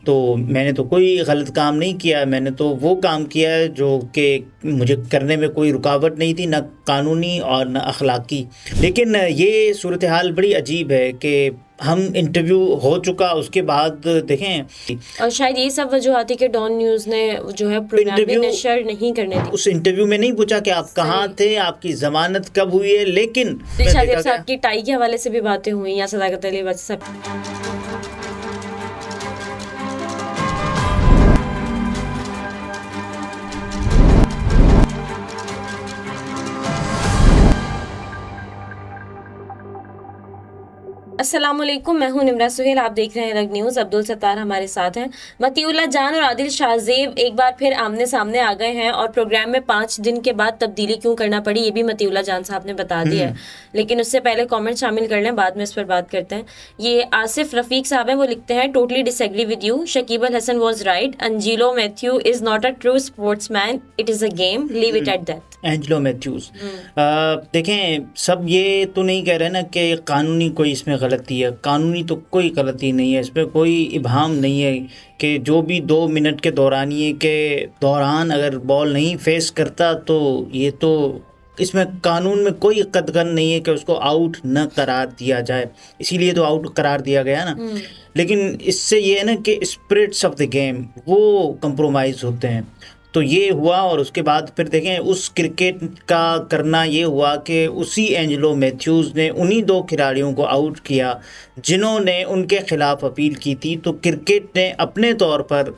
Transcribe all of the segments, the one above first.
तो मैंने तो कोई गलत काम नहीं किया, मैंने तो वो काम किया है जो कि मुझे करने में कोई रुकावट नहीं थी, ना कानूनी और ना अखलाकी। लेकिन ये सूरत हाल बड़ी अजीब है कि हम इंटरव्यू हो चुका, उसके बाद देखें और शायद ये सब वजूहत थी कि डॉन न्यूज़ ने जो है प्रोग्राम भी इंटरव्यू नशर नहीं करने दी। उस इंटरव्यू में नहीं पूछा कि आप कहाँ थे, आपकी जमानत कब हुई है, लेकिन दिलशाद साहब की टाई के हवाले से भी बातें हुई या सदाकत अली बट सब। अस्सलाम वालेकुम, मैं हूं निमरा सुहेल, आप देख रहे हैं अलग न्यूज़। अब्दुल सत्तार हमारे साथ हैं। मतीउल्लाह जान और आदिल शाहजेब एक बार फिर आमने सामने आ गए हैं और प्रोग्राम में 5 दिन के बाद तब्दीली क्यों करना पड़ी ये भी मतीउल्लाह जान साहब ने बता दिया है। लेकिन उससे पहले कमेंट शामिल कर लें, बाद में इस पर बात करते हैं। ये आसिफ रफीक साहब हैं, वो लिखते हैं totally disagree with you, Shakib Al Hasan was right, Angelo Mathew is not a true sportsman, it is a game, leave it at that. Angelo Mathews. देखें, सब ये तो नहीं कह रहे ना कि कानूनी कोई इसमें गलती है, कानूनी तो कोई गलती नहीं है, इसमें कोई इबाहम नहीं है कि जो भी 2 मिनट के दौरानिए के दौरान अगर बॉल नहीं फेस करता तो ये तो इसमें कानून में कोई कदगन नहीं है कि उसको आउट न करार दिया जाए, इसीलिए तो आउट करार दिया गया ना। लेकिन इससे ये है ना कि स्पिरिट्स ऑफ द गेम वो कंप्रोमाइज़ होते हैं, तो ये हुआ। और उसके बाद फिर देखें उस क्रिकेट का करना ये हुआ कि उसी एंजलो मैथ्यूज़ ने उन्हीं 2 खिलाड़ियों को आउट किया जिन्होंने उनके ख़िलाफ़ अपील की थी। तो क्रिकेट ने अपने तौर पर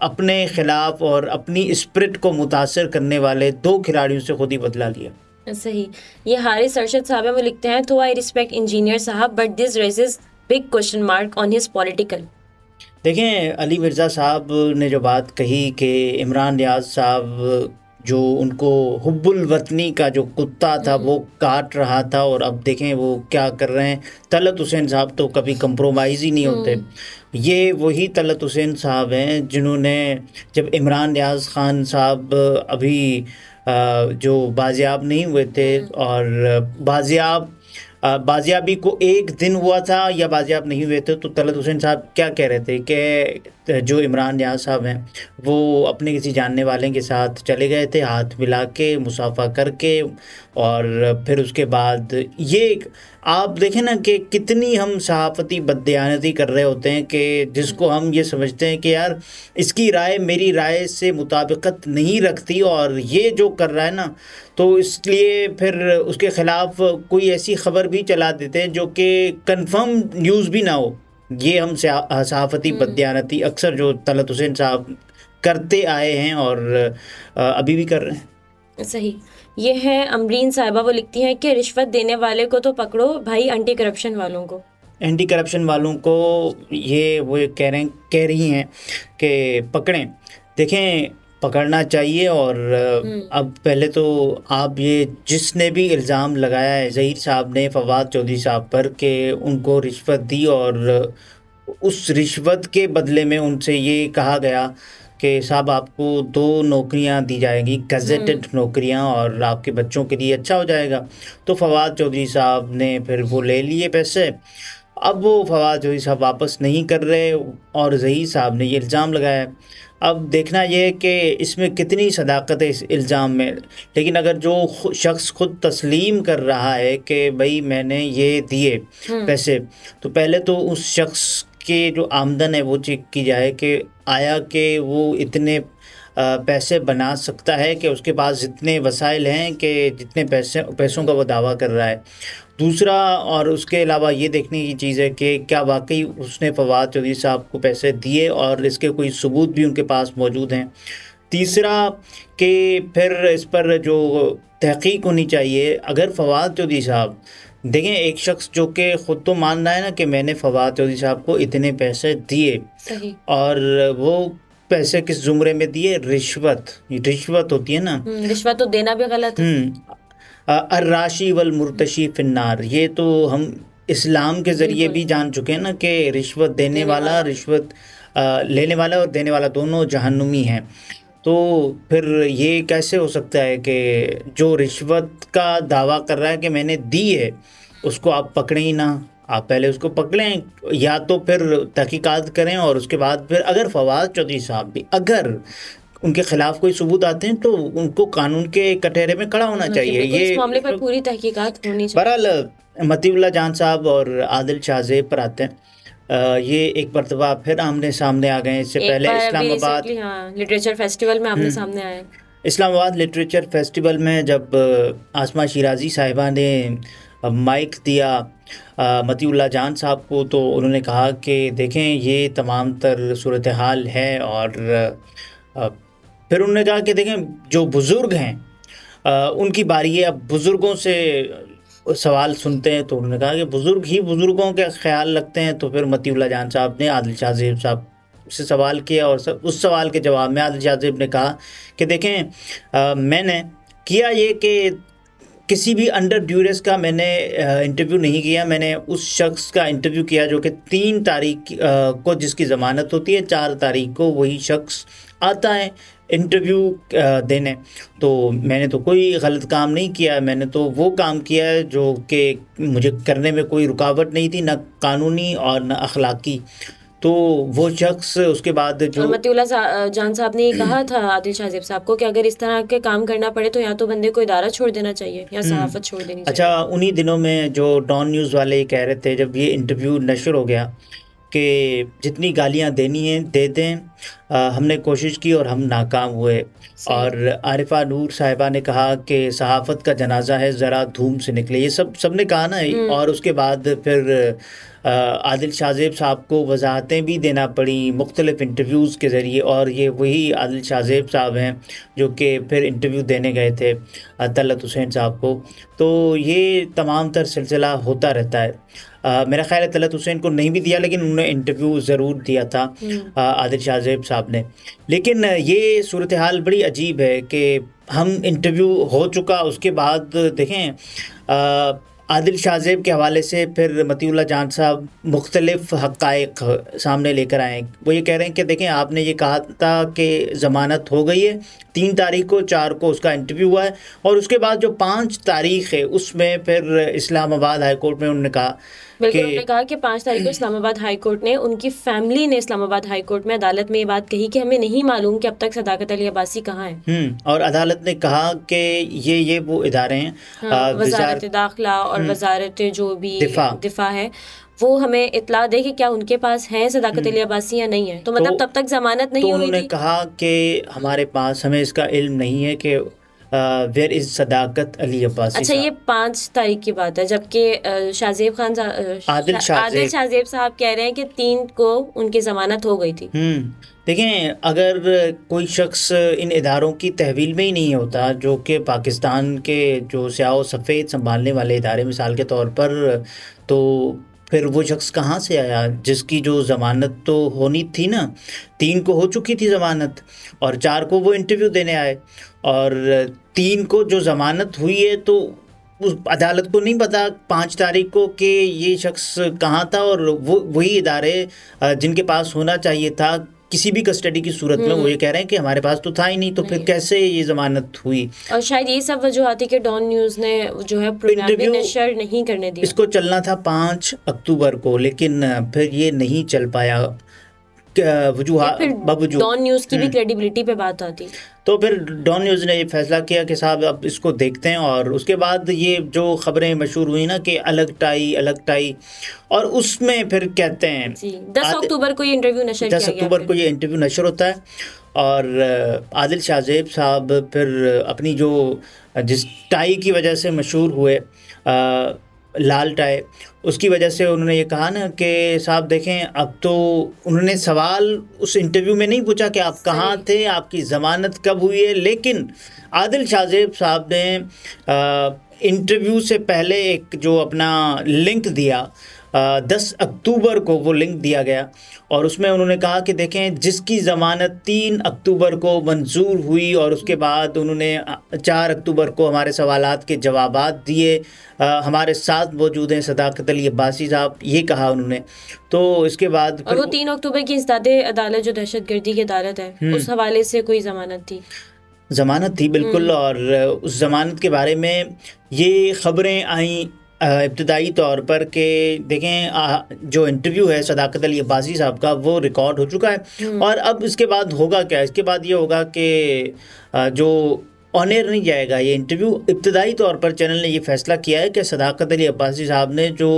अपने ख़िलाफ़ और अपनी स्पिरिट को मुतासर करने वाले 2 खिलाड़ियों से खुद ही बदला लिया। सही। ये हारिस अरशद साहब हैं, वो लिखते हैं तो आई रिस्पेक्ट इंजीनियर साहब but this raises big question mark on his political. देखें, अली मिर्ज़ा साहब ने जो बात कही कि इमरान नियाज़ साहब जो उनको हुब्बुल वतनी का जो कुत्ता था वो काट रहा था, और अब देखें वो क्या कर रहे हैं। तलत हुसैन साहब तो कभी कंप्रोमाइज़ ही नहीं होते। ये वही तलत हुसैन साहब हैं जिन्होंने जब इमरान नियाज़ खान साहब अभी जो बाजियाब नहीं हुए थे, और बाजियाबी को 1 दिन हुआ था या बाजियाब नहीं हुए थे, तो तलत हुसैन साहब क्या कह रहे थे कि जो इमरान नियाज़ साहब हैं वो अपने किसी जानने वाले के साथ चले गए थे, हाथ मिला के मुसाफा करके, और फिर उसके बाद ये आप देखें ना कि कितनी हम सहाफ़ती बददयानती कर रहे होते हैं कि जिसको हम ये समझते हैं कि यार इसकी राय मेरी राय से मुताबिकत नहीं रखती और ये जो कर रहा है ना, तो इसलिए फिर उसके ख़िलाफ़ कोई ऐसी ख़बर भी चला देते हैं जो कि कंफर्म न्यूज़ भी ना हो। ये हम सहाफ़ती बददयानती अक्सर जो तलत हुसैन साहब करते आए हैं और अभी भी कर रहे हैं। सही। ये है अमरीन साहिबा, वो लिखती हैं कि रिश्वत देने वाले को तो पकड़ो भाई, एंटी करप्शन वालों को। एंटी करप्शन वालों को ये वो कह रही हैं कि पकड़ें। देखें, पकड़ना चाहिए। और अब पहले तो आप ये जिसने भी इल्ज़ाम लगाया है ज़हीर साहब ने फवाद चौधरी साहब पर कि उनको रिश्वत दी और उस रिश्वत के बदले में उनसे ये कहा गया कि साहब आपको 2 नौकरियां दी जाएंगी, गज़ेटेड नौकरियां, और आपके बच्चों के लिए अच्छा हो जाएगा। तो फवाद चौधरी साहब ने फिर वो ले लिए पैसे। अब वो फवाद चौधरी साहब वापस नहीं कर रहे और ज़हीर साहब ने ये इल्ज़ाम लगाया। अब देखना यह है कि इसमें कितनी सदाकत है इस इल्ज़ाम में। लेकिन अगर जो शख्स खुद तस्लीम कर रहा है कि भाई मैंने ये दिए पैसे, तो पहले तो उस शख्स के जो आमदन है वो चेक की जाए कि आया कि वो इतने पैसे बना सकता है कि उसके पास जितने वसाइल हैं कि जितने पैसों का वो दावा कर रहा है। दूसरा, और उसके अलावा ये देखने की चीज़ है कि क्या वाकई उसने फवाद चौधरी साहब को पैसे दिए और इसके कोई सबूत भी उनके पास मौजूद हैं। तीसरा कि फिर इस पर जो तहकीक होनी चाहिए। अगर फवाद चौधरी साहब देखें, एक शख्स जो कि ख़ुद तो मान रहा है ना कि मैंने फवाद चौधरी साहब को इतने पैसे दिए, और वो पैसे किस ज़ुमरे में दिए? रिश्वत होती है ना, रिश्वत तो देना भी गलत है। अर्राशी वल मुर्तशी फिन्नार, ये तो हम इस्लाम के ज़रिए भी जान चुके हैं ना कि रिश्वत देने वाला, रिश्वत लेने वाला और देने वाला दोनों जहन्नुमी हैं। तो फिर ये कैसे हो सकता है कि जो रिश्वत का दावा कर रहा है कि मैंने दी है उसको आप पकड़े ही ना, आप पहले उसको पकड़ें या तो फिर तहकीकात करें और उसके बाद फिर अगर फवाद चौधरी साहब भी अगर उनके खिलाफ कोई सबूत आते हैं तो उनको कानून के कटहरे में खड़ा होना चाहिए। बिल्कुल, ये इस मामले पर पूरी तहकीकात होनी चाहिए। बहरहाल मतीउल्लाह जान साहब और आदिल शाहजेब पर आते हैं। ये एक मरतबा फिर आमने सामने आ गए। इससे एक पहले बार अभी इस्लामाबाद recently, हाँ, लिटरेचर फेस्टिवल में आमने सामने आए। इस्लामाबाद लिटरेचर फेस्टिवल में जब आसमा शिराजी साहिबा ने माइक दिया मतीउल्लाह जान साहब को, तो उन्होंने कहा कि देखें ये तमाम तर सूरत हाल है। और फिर उन्होंने कहा कि देखें जो बुज़ुर्ग हैं उनकी बारी है, अब बुज़ुर्गों से सवाल सुनते हैं। तो उन्होंने कहा कि बुज़ुर्ग ही बुज़ुर्गों का ख्याल रखते हैं। तो फिर मतीउल्लाह जान साहब ने आदिल शाहजेब साहब से सवाल किया और उस सवाल के जवाब में आदिल शाहजेब ने कहा कि देखें मैंने किया ये कि किसी भी अंडर ड्यूरेस का मैंने इंटरव्यू नहीं किया। मैंने उस शख्स का इंटरव्यू किया जो कि 3 तारीख को जिसकी ज़मानत होती है, 4 तारीख को वही शख्स आता है इंटरव्यू देने। तो मैंने तो कोई गलत काम नहीं किया, मैंने तो वो काम किया है जो कि मुझे करने में कोई रुकावट नहीं थी, ना कानूनी और ना अखलाकी। तो वो शख्स उसके बाद जो मतीउल्लाह जान साहब ने ये कहा था आदिल शाहजेब साहब को कि अगर इस तरह के काम करना पड़े तो या तो बंदे को इदारा छोड़ देना चाहिए या सहाफ़त छोड़ देनी चाहिए। अच्छा, उन्हीं दिनों में जो डॉन न्यूज़ वाले ये कह रहे थे जब ये इंटरव्यू नशर हो गया कि जितनी गालियां देनी हैं दे दें, हमने कोशिश की और हम नाकाम हुए। और आरिफा नूर साहिबा ने कहा कि सहाफ़त का जनाजा है ज़रा धूम से निकले, ये सब ने कहा ना। और उसके बाद फिर आदिल शाहजेब साहब को वजाहतें भी देना पड़ी मुख्तलिफ़ इंटरव्यूज़ के ज़रिए। और ये वही आदिल शाहजेब साहब हैं जो कि फिर इंटरव्यू देने गए थे तलत हुसैन साहब को। तो ये तमाम तर सिलसिला होता रहता है। मेरा ख़्याल है तलत हुसैन को नहीं भी दिया, लेकिन उन्होंने इंटरव्यू ज़रूर दिया था आदिल शाहजेब साहब ने। लेकिन ये सूरत हाल बड़ी अजीब है कि हम इंटरव्यू हो चुका, उसके बाद देखें आदिल शाहजेब के हवाले से फिर मतीउल्लाह जान साहब मुख्तलिफ़ हक़ाइक़ सामने लेकर आए। वो ये कह रहे हैं कि देखें आपने ये कहा था कि ज़मानत हो गई है, 3 तारीख को, 4 को उसका इंटरव्यू हुआ है। और उसके बाद जो 5 तारीख है उसमें फिर इस्लामाबाद हाई कोर्ट में उन्होंने कहा बिल्कुल, उन्होंने कहा कि 5 तारीख को इस्लामाबाद हाई कोर्ट ने, उनकी फैमिली ने इस्लामाबाद हाई कोर्ट में अदालत में ये बात कही कि हमें नहीं मालूम कि अब तक सदाकत अली अब्बासी कहाँ है। और अदालत ने कहा कि ये वो इदारे हैं, हाँ, वजारत दाखिला और वजारत जो भी दिफा है वो हमें इत्ला दे कि क्या उनके पास है सदाकत अली अब्बासी या नहीं है। तो मतलब तब तक जमानत नहीं हुई थी। उन्होंने कहा कि हमारे पास, हमें इसका इल्म नहीं है कि वेयर इज सदाकत अली अब्बासी। अच्छा, ये 5 तारीख की बात है, जबकि शाहजेब खान आदिल शाहजेब साहब कह रहे हैं कि 3 को उनकी जमानत हो गई थी। देखें, अगर कोई शख्स इन इदारों की तहवील में ही नहीं होता, जो कि पाकिस्तान के जो स्याह व सफ़ेद संभालने वाले इदारे मिसाल के तौर पर, तो फिर वो शख्स कहाँ से आया जिसकी जो ज़मानत तो होनी थी ना। 3 को हो चुकी थी ज़मानत और 4 को वो इंटरव्यू देने आए, और 3 को जो ज़मानत हुई है तो उस अदालत को नहीं पता 5 तारीख को कि ये शख्स कहाँ था। और वो वही इदारे जिनके पास होना चाहिए था किसी भी कस्टडी की सूरत में, वो ये कह रहे हैं कि हमारे पास तो था ही नहीं, तो फिर कैसे ये ज़मानत हुई। और शायद ये सब वजूहात कि डॉन न्यूज़ ने जो है प्रोग्राम में नशर नहीं करने दिया। इसको चलना था 5 अक्टूबर को, लेकिन फिर ये नहीं चल पाया। डॉन न्यूज़ की भी क्रेडिबिलिटी पे बात आती। तो फिर डॉन न्यूज़ ने ये फैसला किया कि साहब अब इसको देखते हैं। और उसके बाद ये जो खबरें मशहूर हुई ना कि अलग टाई, और उसमें फिर कहते हैं 10 अक्टूबर को ये इंटरव्यू नशर किया 10 अक्टूबर को ये इंटरव्यू नशर होता है। और आदिल शाहजेब साहब फिर अपनी जो जिस टाई की वजह से मशहूर हुए, लाल टाई, उसकी वजह से उन्होंने ये कहा ना कि साहब देखें, अब तो उन्होंने सवाल उस इंटरव्यू में नहीं पूछा कि आप कहाँ थे, आपकी ज़मानत कब हुई है, लेकिन आदिल शाहजेब साहब ने इंटरव्यू से पहले एक जो अपना लिंक दिया, 10 अक्टूबर को वो लिंक दिया गया, और उसमें उन्होंने कहा कि देखें जिसकी ज़मानत 3 अक्टूबर को मंजूर हुई और उसके बाद उन्होंने 4 अक्टूबर को हमारे सवालात के जवाबात दिए, हमारे साथ मौजूद हैं सदाकत अली अब्बासी साहब, ये कहा उन्होंने। तो इसके बाद और वो 3 अक्टूबर की इस्तादे अदालत जो दहशतगर्दी की अदालत है, उस हवाले से कोई ज़मानत थी बिल्कुल। और उस ज़मानत के बारे में ये ख़बरें आई इब्तदाई तौर पर कि देखें जो इंटरव्यू है सदाकत अली अब्बासी साहब का वो रिकॉर्ड हो चुका है और अब इसके बाद होगा क्या, इसके बाद ये होगा कि जो ऑनर नहीं जाएगा ये इंटरव्यू। इब्तदाई तौर पर चैनल ने ये फैसला किया है कि सदाकत अली अब्बासी साहब ने जो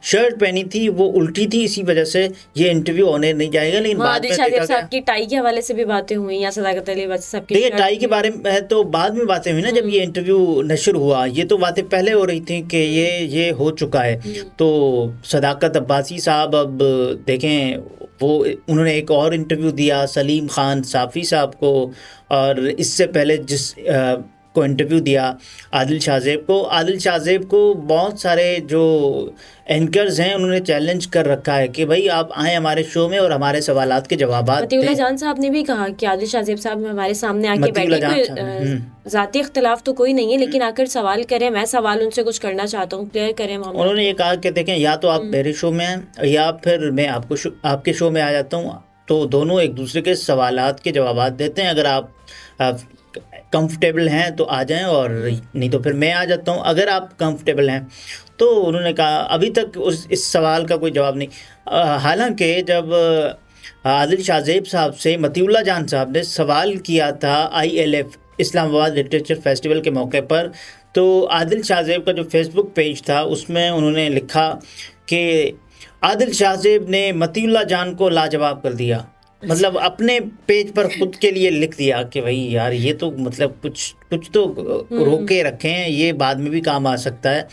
शर्ट पहनी थी वो उल्टी थी, इसी वजह से ये इंटरव्यू ऑनर नहीं जाएगा। लेकिन बाद में देखा साहब की टाई के हवाले से भी बातें हुई या सदाकत अली अब्बासी साहब की देखिए टाई के बारे में तो बाद में बातें हुई ना, जब ये इंटरव्यू नशर हुआ, ये तो बातें पहले हो रही थी कि ये हो चुका है। तो सदाकत अब्बासी साहब अब देखें वो उन्होंने एक और इंटरव्यू दिया सलीम खान साफ़ी साहब को, और इससे पहले जिस को इंटरव्यू दिया आदिल शाहज़ेब को। आदिल शाहज़ेब को बहुत सारे जो एंकर्स हैं उन्होंने चैलेंज कर रखा है कि भाई आप आएँ हमारे शो में और हमारे सवालात के जवाबात दें। मतीउल्लाह जान साहब ने भी कहा कि आदिल शाहज़ेब साहब हमारे सामने आके बैठे, ज़ाती इख्तिलाफ तो कोई नहीं है लेकिन आकर सवाल करें, मैं सवाल उनसे कुछ करना चाहता हूँ, क्लियर करें मामला। उन्होंने ये कहा कि देखें या तो आप मेरे शो में हैं या फिर मैं आपके शो में आ जाता हूँ, तो दोनों एक दूसरे के सवालात के जवाबात देते हैं। अगर आप कंफर्टेबल हैं तो आ जाएं और नहीं तो फिर मैं आ जाता हूं अगर आप कंफर्टेबल हैं। तो उन्होंने कहा अभी तक इस सवाल का कोई जवाब नहीं। हालांकि जब आदिल शाहज़ेब साहब से मतीउल्लाह जान साहब ने सवाल किया था ILF इस्लामाबाद लिटरेचर फेस्टिवल के मौके पर, तो आदिल शाहज़ेब का जो फेसबुक पेज था उसमें उन्होंने लिखा कि आदिल शाहज़ेब ने मतीउल्लाह जान को लाजवाब कर दिया। मतलब अपने पेज पर खुद के लिए लिख दिया कि भाई यार ये तो मतलब कुछ तो रोके रखे हैं, ये बाद में भी काम आ सकता है।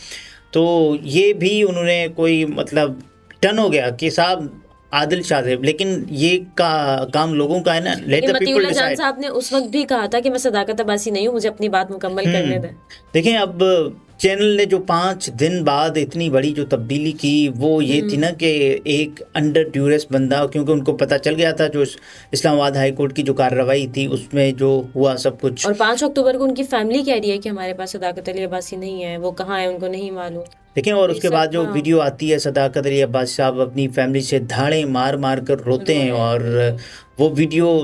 तो ये भी उन्होंने कोई मतलब टर्न हो गया कि साहब आदिल शाहज़ेब, लेकिन ये काम लोगों का है ना, लेट द पीपल डिसाइड। जान साहब ने उस वक्त भी कहा था कि मैं सदाकत अब्बासी नहीं हूँ, मुझे अपनी बात मुकम्मल करने दें। देखें अब चैनल ने जो 5 दिन बाद इतनी बड़ी जो तब्दीली की वो ये थी ना कि एक अंडर ड्यूरेस बंदा, क्योंकि उनको पता चल गया था जो इस्लामाबाद हाई कोर्ट की जो कार्रवाई थी उसमें जो हुआ सब कुछ, और 5 अक्टूबर को उनकी फैमिली कह रही है कि हमारे पास सदाकत अली अब्बासी नहीं है, वो कहाँ है उनको नहीं मालूम। देखें और उसके बाद जो वीडियो आती है सदाकत अली अब्बासी साहब अपनी फैमिली से धाड़े मार मार कर रोते हैं, और वो वीडियो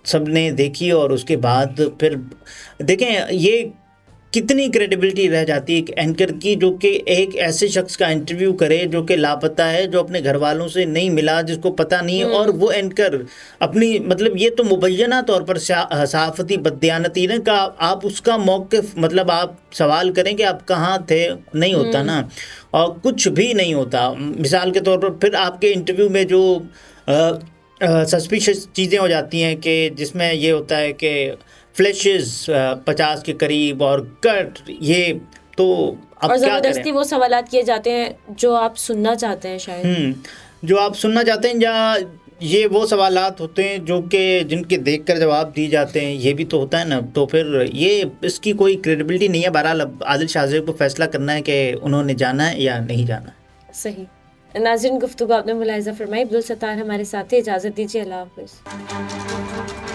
सबने देखी। और उसके बाद फिर देखें ये कितनी क्रेडिबिलिटी रह जाती है एक एंकर की, जो कि एक ऐसे शख्स का इंटरव्यू करे जो कि लापता है, जो अपने घर वालों से नहीं मिला, जिसको पता नहीं है, और वो एंकर अपनी मतलब ये तो मुबैना तौर पर सहाफ़ती बददियानती ना का आप उसका मौक़िफ़ मतलब आप सवाल करें कि आप कहाँ थे, नहीं होता ना, और कुछ भी नहीं होता। मिसाल के तौर पर फिर आपके इंटरव्यू में जो सस्पिशियस चीज़ें हो जाती हैं कि जिसमें ये होता है कि फ्लैशेस 50 के करीब और कट, ये तो अब और क्या ज़बरदस्ती वो सवालात किए जाते हैं जो आप सुनना चाहते हैं शायद, जो आप सुनना चाहते हैं, या ये वो सवालात होते हैं जो कि जिनके देखकर जवाब दिए जाते हैं, ये भी तो होता है ना। तो फिर ये इसकी कोई क्रेडिबिलिटी नहीं है। बहरहाल अब आदिल शाहज़ेब को फैसला करना है कि उन्होंने जाना है या नहीं जाना। सही। नाज़रीन, गुफ्तगू आपने मुलाहिज़ा फरमाई। अब्दुल सत्तार हमारे साथ थे। इजाज़त दीजिए, अल्लाह हाफ़िज़।